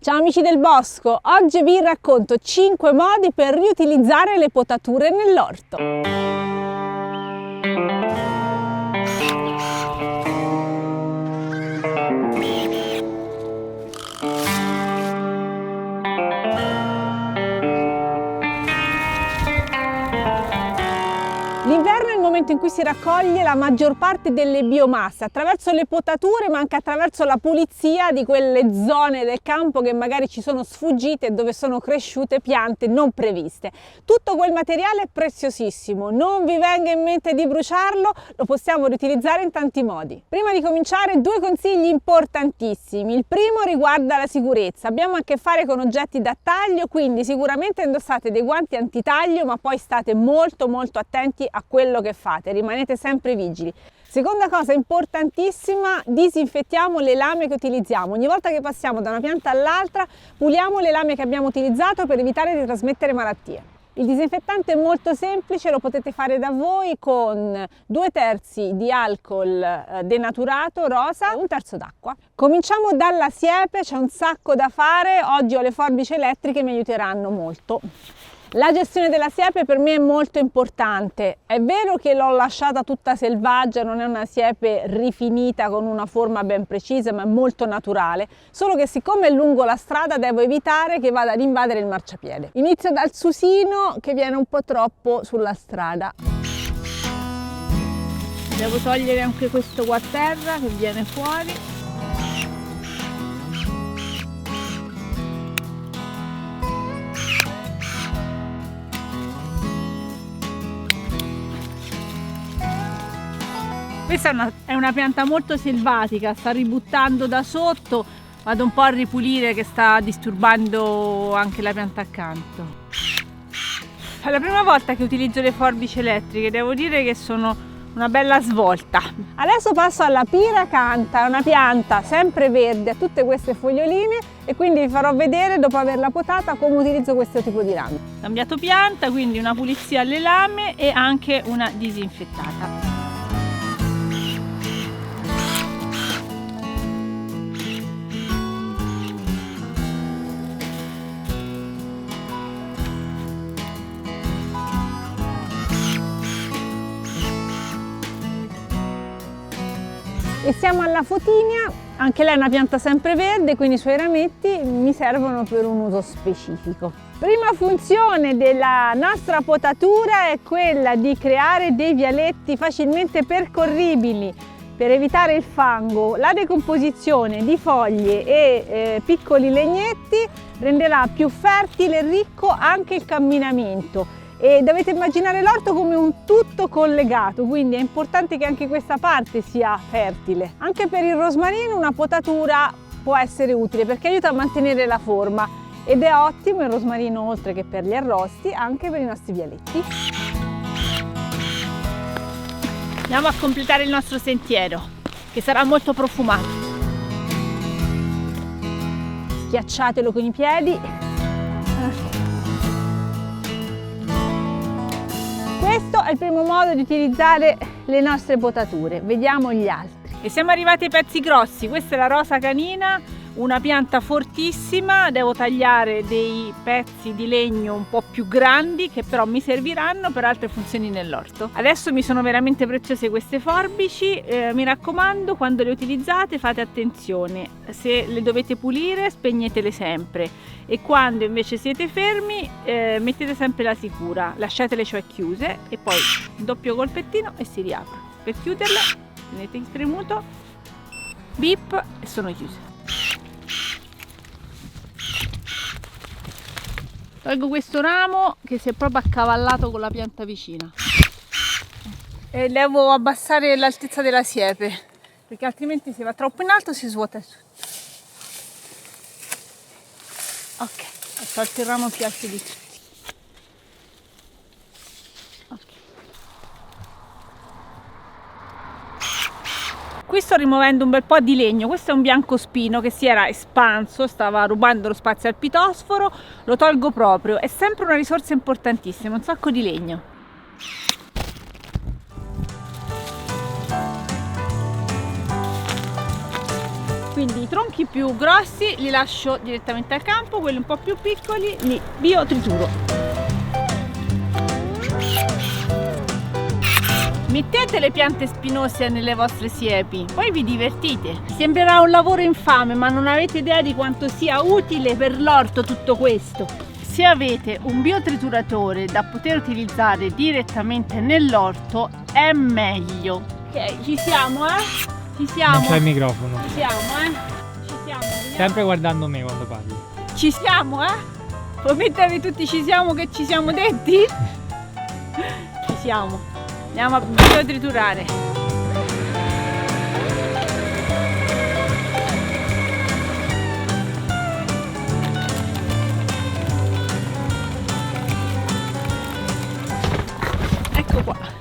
Ciao amici del bosco, oggi vi racconto 5 modi per riutilizzare le potature nell'orto. L'inverno è il momento in cui si raccoglie la maggior parte delle biomasse attraverso le potature, ma anche attraverso la pulizia di quelle zone del campo che magari ci sono sfuggite e dove sono cresciute piante non previste. Tutto quel materiale è preziosissimo, non vi venga in mente di bruciarlo, lo possiamo riutilizzare in tanti modi. Prima di cominciare, 2 consigli importantissimi. Il primo riguarda la sicurezza. Abbiamo a che fare con oggetti da taglio, quindi sicuramente indossate dei guanti antitaglio, ma poi state molto attenti a quello che fate, rimanete sempre vigili. Seconda cosa importantissima, disinfettiamo le lame che utilizziamo. Ogni volta che passiamo da una pianta all'altra, puliamo le lame che abbiamo utilizzato per evitare di trasmettere malattie. Il disinfettante è molto semplice, lo potete fare da voi con 2/3 di alcol denaturato rosa e 1/3 d'acqua. Cominciamo dalla siepe, c'è un sacco da fare, oggi ho le forbici elettriche, mi aiuteranno molto. La gestione della siepe per me è molto importante. È vero che l'ho lasciata tutta selvaggia, non è una siepe rifinita con una forma ben precisa, ma è molto naturale, solo che siccome è lungo la strada devo evitare che vada ad invadere il marciapiede. Inizio dal susino che viene un po' troppo sulla strada. Devo togliere anche questo qua a terra che viene fuori. Questa è una pianta molto selvatica, sta ributtando da sotto, vado un po' a ripulire che sta disturbando anche la pianta accanto. È la prima volta che utilizzo le forbici elettriche, devo dire che sono una bella svolta. Adesso passo alla piracanta, è una pianta sempre verde, ha tutte queste foglioline e quindi vi farò vedere dopo averla potata come utilizzo questo tipo di rame. Cambiato pianta, quindi una pulizia alle lame e anche una disinfettata. E siamo alla fotinia, anche lei è una pianta sempreverde, quindi i suoi rametti mi servono per un uso specifico. Prima funzione della nostra potatura è quella di creare dei vialetti facilmente percorribili per evitare il fango. La decomposizione di foglie e piccoli legnetti renderà più fertile e ricco anche il camminamento. E dovete immaginare l'orto come un tutto collegato, quindi è importante che anche questa parte sia fertile. Anche per il rosmarino una potatura può essere utile perché aiuta a mantenere la forma ed è ottimo il rosmarino oltre che per gli arrosti anche per i nostri vialetti. Andiamo a completare il nostro sentiero che sarà molto profumato. Schiacciatelo con i piedi. Questo è il primo modo di utilizzare le nostre potature, vediamo gli altri. E siamo arrivati ai pezzi grossi, questa è la rosa canina, una pianta fortissima, devo tagliare dei pezzi di legno un po' più grandi che però mi serviranno per altre funzioni nell'orto. Adesso mi sono veramente preziose queste forbici, mi raccomando quando le utilizzate fate attenzione, se le dovete pulire spegnetele sempre e quando invece siete fermi mettete sempre la sicura, lasciatele cioè chiuse e poi doppio colpettino e si riapre. Per chiuderle tenete premuto, bip e sono chiuse. Tolgo questo ramo che si è proprio accavallato con la pianta vicina e devo abbassare l'altezza della siepe perché altrimenti se va troppo in alto si svuota tutto. Ok, ho tolto il ramo più alto di tutti. Qui sto rimuovendo un bel po' di legno, questo è un biancospino che si era espanso, stava rubando lo spazio al pitosforo, lo tolgo proprio, è sempre una risorsa importantissima, un sacco di legno. Quindi i tronchi più grossi li lascio direttamente al campo, quelli un po' più piccoli li biotrituro. Mettete le piante spinose nelle vostre siepi, poi vi divertite. Sembrerà un lavoro infame, ma non avete idea di quanto sia utile per l'orto tutto questo. Se avete un biotrituratore da poter utilizzare direttamente nell'orto è meglio. Ok, ci siamo, Ci siamo. Non c'è il microfono. Ci siamo, Ci siamo. Vediamo. Sempre guardando me quando parli. Ci siamo, Puoi mettervi tutti ci siamo che ci siamo detti? Ci siamo. Andiamo a biotriturare. Ecco qua.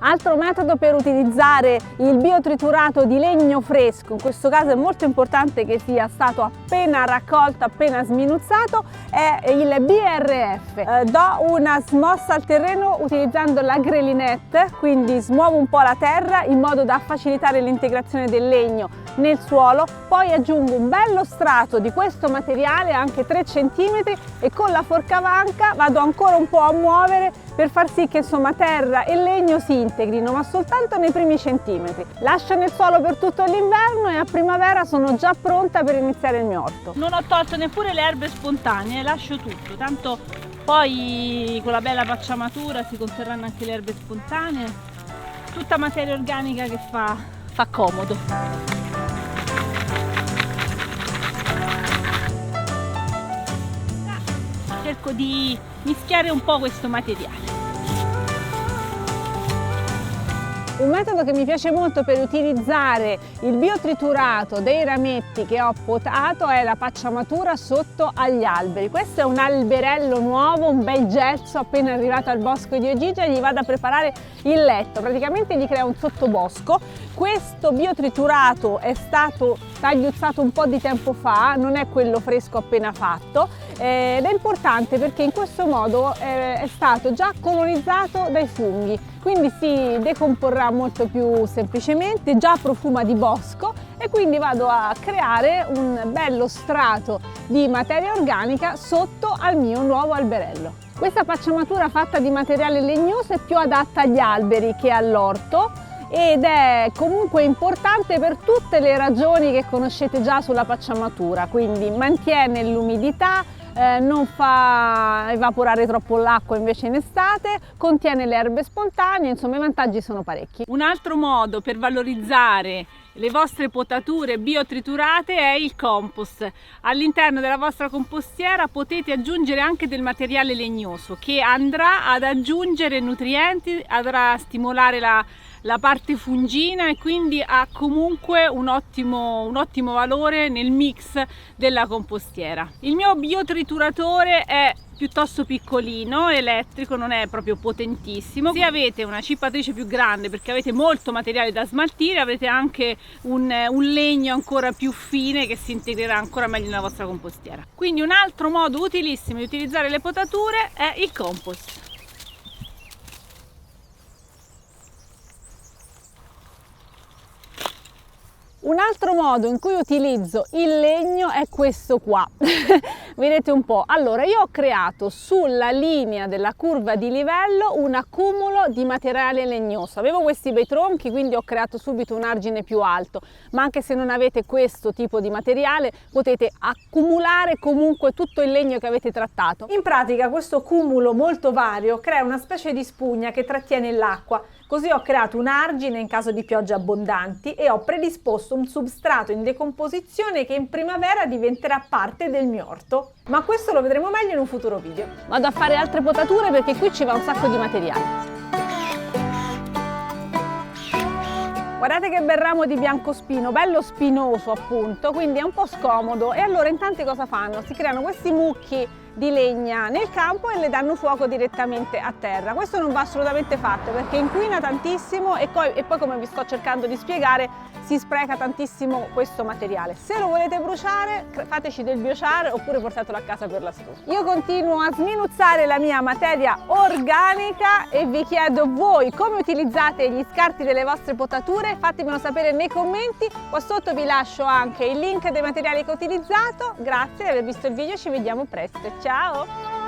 Altro metodo per utilizzare il biotriturato di legno fresco, in questo caso è molto importante che sia stato appena raccolto, appena sminuzzato, è il BRF. Do una smossa al terreno utilizzando la grelinette, quindi smuovo un po' la terra in modo da facilitare l'integrazione del legno nel suolo, poi aggiungo un bello strato di questo materiale, anche 3 cm, e con la forcavanca vado ancora un po' a muovere per far sì che insomma terra e legno si integrino, ma soltanto nei primi centimetri. Lascio nel suolo per tutto l'inverno e a primavera sono già pronta per iniziare il mio orto. Non ho tolto neppure le erbe spontanee, lascio tutto, tanto poi con la bella pacciamatura si conserveranno anche le erbe spontanee, tutta materia organica che fa comodo. Cerco di mischiare un po' questo materiale. Un metodo che mi piace molto per utilizzare il biotriturato dei rametti che ho potato è la pacciamatura sotto agli alberi. Questo è un alberello nuovo, un bel gelso appena arrivato al bosco di Ogygia, gli vado a preparare il letto, praticamente gli crea un sottobosco. Questo biotriturato è stato tagliuzzato un po' di tempo fa, non è quello fresco appena fatto, ed è importante perché in questo modo è stato già colonizzato dai funghi, quindi si decomporrà molto più semplicemente, già profuma di bosco, e quindi vado a creare un bello strato di materia organica sotto al mio nuovo alberello. Questa pacciamatura fatta di materiale legnoso è più adatta agli alberi che all'orto ed è comunque importante per tutte le ragioni che conoscete già sulla pacciamatura, quindi mantiene l'umidità, non fa evaporare troppo l'acqua invece in estate, contiene le erbe spontanee, insomma i vantaggi sono parecchi. Un altro modo per valorizzare le vostre potature biotriturate è il compost. All'interno della vostra compostiera potete aggiungere anche del materiale legnoso che andrà ad aggiungere nutrienti, andrà a stimolare la parte fungina e quindi ha comunque un ottimo valore nel mix della compostiera. Il mio biotrituratore è piuttosto piccolino, elettrico, non è proprio potentissimo. Se avete una cippatrice più grande perché avete molto materiale da smaltire, avrete anche un legno ancora più fine che si integrerà ancora meglio nella vostra compostiera. Quindi un altro modo utilissimo di utilizzare le potature è il compost. Un altro modo in cui utilizzo il legno è questo qua. Vedete un po'. Allora, io ho creato sulla linea della curva di livello un accumulo di materiale legnoso. Avevo questi bei tronchi, quindi ho creato subito un argine più alto, ma anche se non avete questo tipo di materiale potete accumulare comunque tutto il legno che avete trattato. In pratica questo cumulo molto vario crea una specie di spugna che trattiene l'acqua. Così ho creato un argine in caso di piogge abbondanti e ho predisposto un substrato in decomposizione che in primavera diventerà parte del mio orto. Ma questo lo vedremo meglio in un futuro video. Vado a fare altre potature perché qui ci va un sacco di materiale. Guardate che bel ramo di biancospino, bello spinoso appunto, quindi è un po' scomodo. E allora in tanti cosa fanno? Si creano questi mucchi di legna nel campo e le danno fuoco direttamente a terra. Questo non va assolutamente fatto perché inquina tantissimo e poi come vi sto cercando di spiegare si spreca tantissimo questo materiale. Se lo volete bruciare fateci del biochar oppure portatelo a casa per la stufa. Io continuo a sminuzzare la mia materia organica e vi chiedo voi come utilizzate gli scarti delle vostre potature, fatemelo sapere nei commenti. Qua sotto vi lascio anche il link dei materiali che ho utilizzato. Grazie di aver visto il video, ci vediamo presto, ciao!